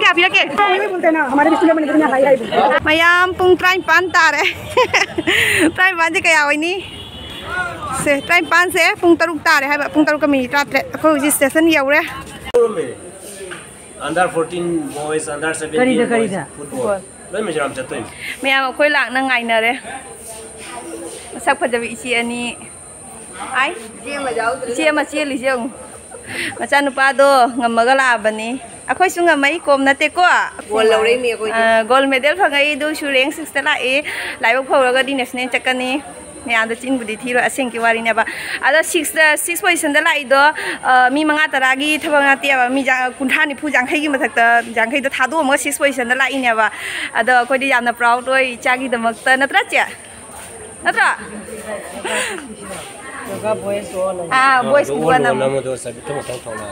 क्या फिर के बोलते ना हमारे स्कूल में निकलना हाई हाई मयाम पुंग ट्राइन पान तारे ट्राइन पान से क्या होइनी से ट्राइन पान से पुंग तरुक तारे है पुंग तरुक का मिनी तारे को जिस station यावरे Under 14 boys, under 17 boys, football. Let me jump to him. Me am koi lak na ngai na re. Sak phajabi ichi ani. Ai, ichi ma chi li jong. Macha nupa do ngamaga la bani. Akhoi su ngamai kom na te ko. Gol lore ni koi. Gold medal phangai do shu rank 6 ta la e. Lai bok phau ga di national chakani. मैं आदि चिन बुद्धि थी रो असेंग की वारी ने बा आदि 6 position the लाई दो मी मंगा तरागी थबंग नाते बा मी कुंठा नि फु जांखै की मथक त जांखै द थादो म 6 पोजीशन द लाई ने बा आदि कोइ दि यामना प्राउड ओइ चागी द मक्त नत्रा चे नत्रा का बॉयज हो बॉयज की दुआ नम दो सब तो मत थोना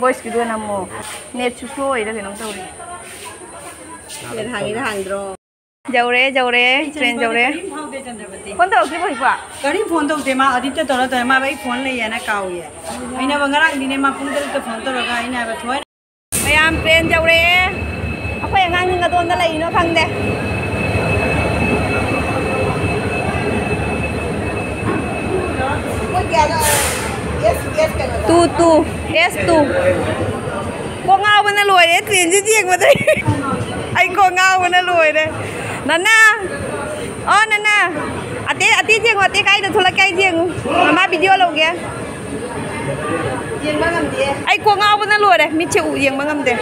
बॉयज की दुआ नम नेट सुसो ओइ द केनो तौरी ये हांगी द जाऊरे ट्रेन जाऊरे फोन तो ओके भाई पा करी फोन तो उते मा आदित्य तोरा तो मा भाई फोन ले याना काउ ये आइना बंगरांग दिने मा पुंग तो फोन तो रगा आइना बा थोय मयाम ट्रेन जाऊरे अखोय अंगांग निंगा दोन द लइनो खंगदे कोई क्या तू S2 को ngao bana loi de train ji jeng ma dai ai ko ngao bana loi de nana oh nana ate jeng ate kai da thola kai jeng ma video lo ge jeng ba ngam de ai ko ngao bana loi de mi che u jeng ba ngam de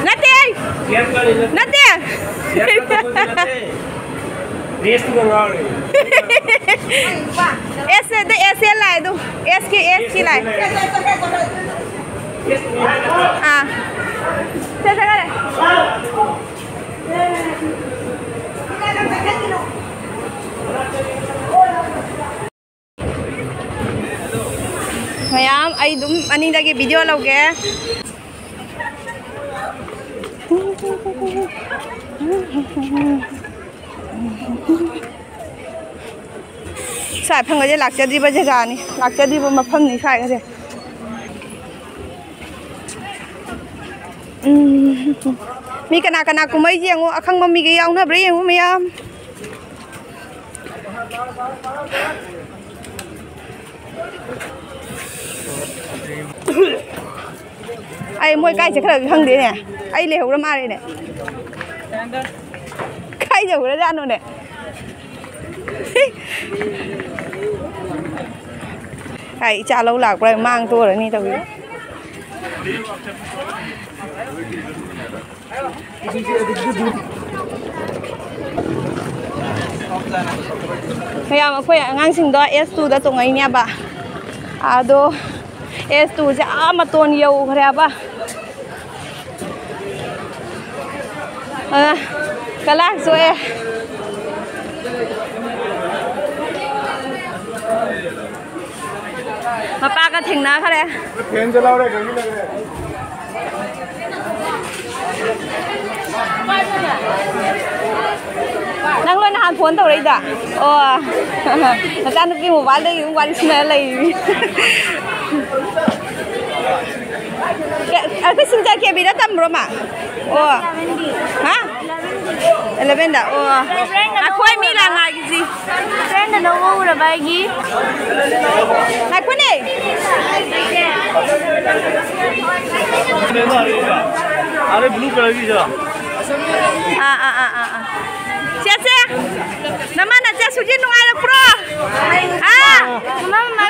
nate रेस तो गंगा रे S de S लाई दो S की लाई हां से करे मयाम आई दुम अनि दगे वीडियो लौगे साइ फंगजे लाक्चदीब जगानी लाक्चदीब मफम नि साइ गजे मी कना कुमै जेंगो अखंग मम्मी गे याउना ब्रे येंगो मयाम ai मोय काय से खरा खंगदे ने ai ले होरा मारे ने काय जे होरा जानो ने ai cha lâu lạc đây mang tua rồi ni tao biết bây giờ mà khơi ngang sinh đó S2 đã tung ấy nha bà do S2 sẽ mà tuôn nhiều rồi bà cái lạc rồiมาป้าก็ถึงนะค่ะเลยเห็นจะเล่าได้กันนี่เลยนั่งเล่นอาหารพ้นตัวเลยจ้ะโอ้อาจารย์กินหมูหวานเลยวันนี้อะไรก็สินใจเก็บบีได้ตั้มรมาโอ้ฮะ11 dah. Oh. Aku ai mila lagi sih. Friend dah nunggu udah bagi. Aku ni. Ada blue color ni je. Siapa? Nama nak siapa suji nungai nak pro. Mama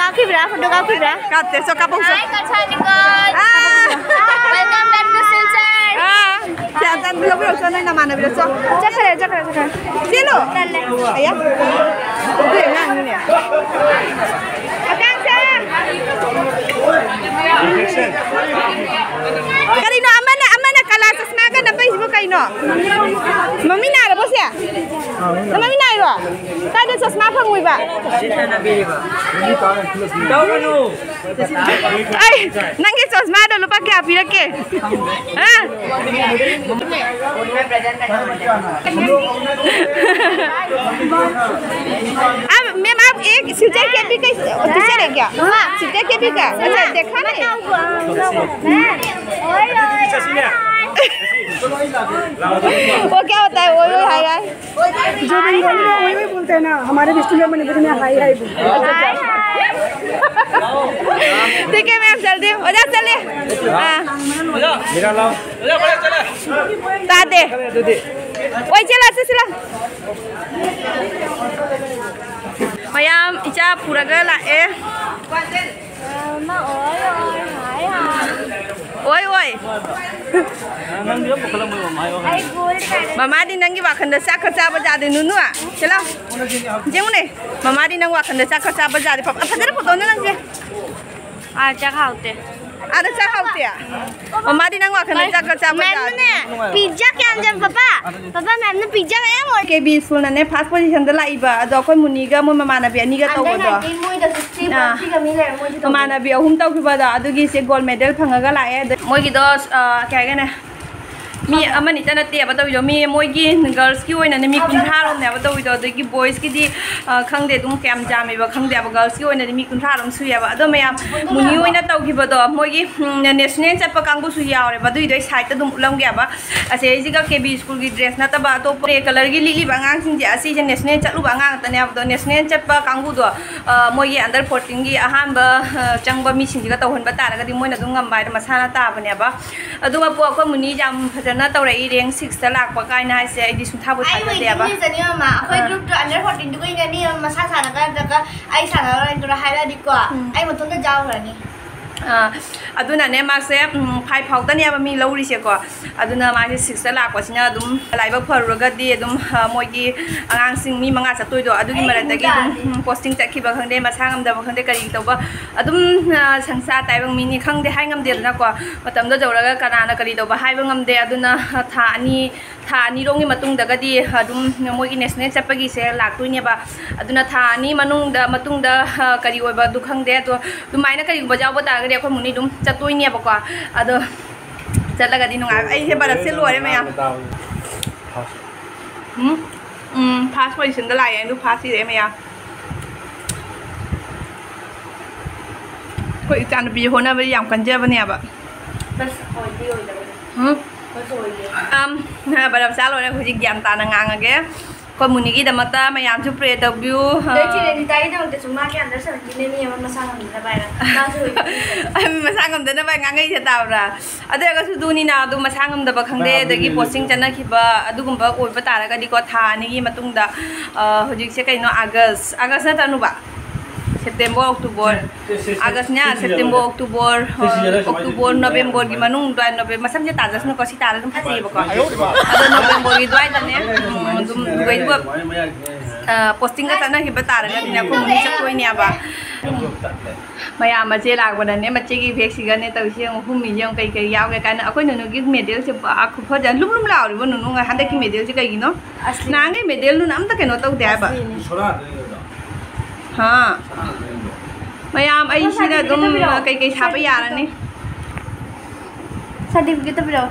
kaki berapa? Foto kaki berapa? Kate so kapung so. Hai Kak Chanikot. Welcome back to Silchar. Jangan belum so nama mana belum so. Cakap. Sino? Ayah. Itu yang mana ni? Akang saya. Kali no amana kalah sesmakan apa ibu kali no. Mami nak apa sih? Mami nak apa? Kado sesma pangui ba? Ay, nangis चश्मा दो lupa क्या P रखे हाँ अब ma'am आप एक सिलचर के भी टीचर है क्या सिलचर के भी क्या अच्छा देखा नहीं वो क्या होता है वो हाय हाय जो बंगाली में वही बोलते हैं ना हमारे डिस्ट्रिक्ट में मणिपुर में हाय हाय बोलते हैं ठीक है मैम जल्दी हो जा चलिए हाँ ताते ओए चला चला मैम इचा पूरा गला ओए ओए मामा दी नंगी वाखंड चाक चाबा जादे नुनुआ चलो जेमुने मामा दी नंग वाखंड चाक चाबा जादे पापा फजर फोटो ने नंगे आ चाक खाते ada चाक खाते आ मामा दी नंग वाखंड चाक चाबा जादे पिज्जा क्या अंजन पापा पापा मैम ने पिज्जा खाया मोर के बी स्कूल ने फर्स्ट पोजीशन द लाइबा अदो कोई मुनीगा मोय मामाना बे अनीगा तौबदो मामाना बे अहुम तौखिबदा अदुगी से गोल्ड मेडल फंगागा लाए मोयगी दो क्या गने मी अमनि तना ते बतौइदो मी मोयगी गर्ल्स की ओइना ने मी 15 रोम ने बतौइदो अदगी बॉयज की दी खंगदे दुम कैम जामेबा खंगदे अब गर्ल्स की ओइना मी 15 रोम सुयाबा अदो मयाम मुनी ओइना तौखिबदो मोयगी नेशनल चटपा कांगु सु यावरे बदुइदो साइड दुम उलम गयाबा असे इजिगा केबी स्कूल की ड्रेस नतबा तो प्रे कलर की लिली बांगांग सिंजे असी जे नेशनल चटलु बांगांग तने अब नेशनल चटपा कांगु दो मोयगी अंडर 14 की अहानबा चंगबा मी सिंजिगा तौहनबा तारगदी मोयना दुम गम्बाय मसाना ताबनेबा अदुगा पो को मुनी जाम फजना तौरई रेंक 6 ता लाख कायना हाइसे आइदि सुथाबो थादेबा आई जनी मा अखोय ग्रुप तो अंडर 14 दुगै गनी मसा सानागा जका आई सानागा इनतो हाइलादि को आई मतोंदा जावरानी अदुना ने मासे 5 फाउतनी अब मी लौरिसे को अदुना मासे 6 ता लाखसिना दुम लाइबा फरुगदी दुम मोयगी आंगांग सिंग मी मंगा चतोइदो अदुगी मरदगी दुम पोस्टिंग चखिबा खंदे मसांगम दब खंदे करी तौबा अदुम संसा ताइबंग मिनी खंदे हाइngam देना को मतमदो जौरगा कनाना करी तौबा हाइबंगम दे अदुना था ani rongi matung daga di adum moigi national chapagi se laktuine ba aduna tha ani manung da kari oiba du khangde to dumaina kari bajaw ba ta gari akhoi muni dum chatuine ba ko ado chalaga di nunga ai he bara se lore me ya pass position da lai du pass ire me ya koi chan bi hona ba yam kan je ba ne ba बस ओइदी ओइदा बस ओइदी बरम सालो ने हुजिक ज्ञान ताना ngange ko munigi da mata mayam chu pre w लेची लेनी ताई दम ते सुमा के अंदर से ने मी मसा हम ना बायरा ना सु masangam da na ba ngangai se tawra adaga su duni na du masangam da ba khangde dagi posting chana khiba adugumba oi ba taraga di ko tha ni gi matung da hujik se kaino august na tanu ba September October August nya September October November gi manung dua November masam je tajas no ko si tara dum phasi ba ko ado November gi dua ta ne dum duai bu posting ka chana hi ba tara ga dina ko muni sa koi nya ba maya ma je lag ba ne ma che gi vek si ga ne tau siang hum mi yong kai kai yaw ga kan akoi no gi medal se ba khu pho jan lum law ri ba nu nga han da ki medal se kai gi no na ngai medal nu nam ta ke no tau de ba हाँ ma'am आई सिना दुम कई छापा यारनी certificate तो बिरो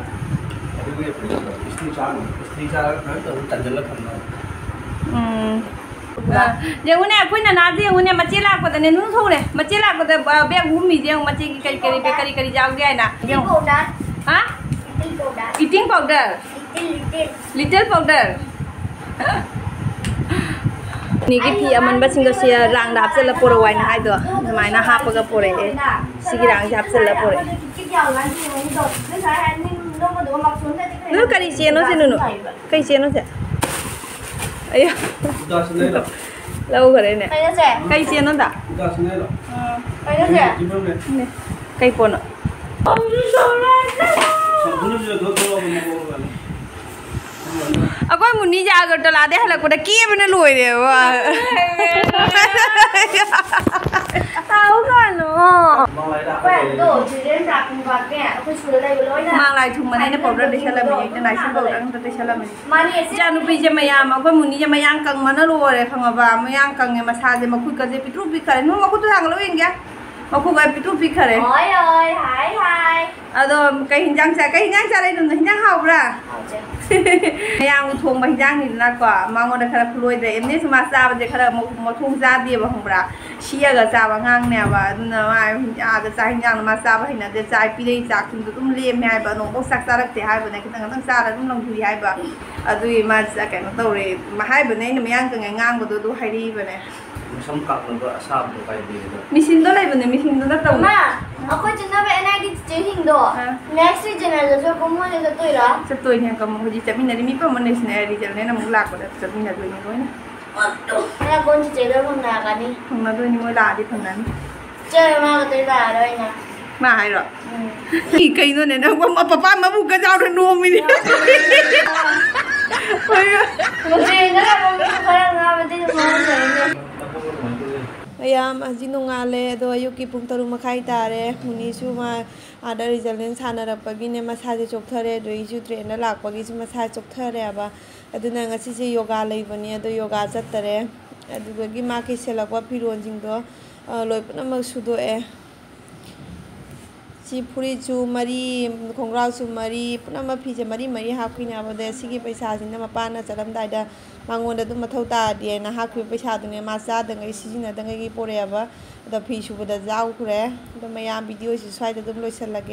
जेउने अखोइना नादे उने मचे लापदने नु थौरे मचे लापद बेग घुमी जे मचे की करी बे करी जाव गया ना हां ईटिंग पाउडर लिटिल पाउडर निगी फी अमन बसिंग से रांग दाप चल पोरो वाइन हाय दो माइना हापगा पोरे सिगी रांग जाप चल पोरे नु करी चेनो से नु कई चेनो से अयो lau करे ने कई चेनो दा कई पोनो अकोई मुन्नी जागर तो लादे हलक पड़ा किए बने लोई रे वा tahu kan lo तो चिल्ड्रन राखूं बाके कुछ सुधार बोलो ना मांगलाई थुम मने ने पाउडर दे चला में इतना नाइस पाउडर न दे चला में मानी ऐसे जानु पी जे मयाम अकोई मुन्नी जे मयांग कंग मन लो रे खंगबा मयांग कंग ने मसा जे मखुई कजे पिट्रु पी करे नु मखु तो थांग लो इंगे มาคุกไอ้ปิตุปิกค่ะเลย Ôi ơi, Hải Hải. อะโดมไก่หินจังไก่หินจังอะไรหนุ่มหินจังเห่าปะ yang thong banjang ni na kwa mango da khala phloi de emni suma sa ba de khala mo thong za di ba hong bra shia ga sa ba ngang ne ba na ma a ga sa hin yang ma sa ba hin na de sa pi dei sa kin du tum le me hai ba no bo sak sa rak te hai ba ne kin tang sa la tum long thu hai ba adu ma sa ka no to re ma hai ba ne ni yang ka ngang ba du hai ri ba ne Sam kak nang asam tu kai di tu. misin do lai ba ne misin do da to Mà, aku cina be enak di chế hình đồ. Next cina là cho cô mua cho tôi đó. sa toi ne ka mo ji cha min na mi pa mo ne sne ri ja ne na mu la ko da sa min na do ni ko ne Nên con chỉ chế đó không nào cả đi. hong na do ni mo la di thang nan Chơi mà cái tôi là đây nè. มาให้หรออีกไก่ตัวเนี่ยนะว่าป้ามาบุกกระเจ้าทะนวมมินี่เฮ้ย Một gì nữa là con biết có đang ngao bên trên món này nè. พยายามอาจินงานเลยตัวยุกิปุงตรุมาใครตาเลยวันนี้ชูมาอาดาริจัลเลนชานารับปกินเนี่ยมาซาจะจบเท่าไรโดยชูเทรนนั่นหลักปกิชูมาซาจบเท่าไรอ่ะบ้าดูนั่งก็ชิโยกาเลยวันนี้ตัวโยกาจัดแต่เลยดูปกิมาคิดเสร็จแล้วว่าพี่รวนจริงตัวลอยปนมาสุดตัวชีพูริจูมารีของเราจูมารีปนมาพี่จะมารีหาคุยนะวันเดียสิกิไปชาสินะมาป้านะจะทำได้เด้อบางวันเดี๋ยวต้องมาเท่าตาเดียนะหาคุยไปชาตรงนี้มาซาตรงนี้สิจินะตรงนี้กี่ปวดเลยอ่ะบ้าแต่พี่ชูบดเจ้าคุยแต่ไม่ยามวิดีโอสิสวยแต่ต้องลอยเสร็จละแก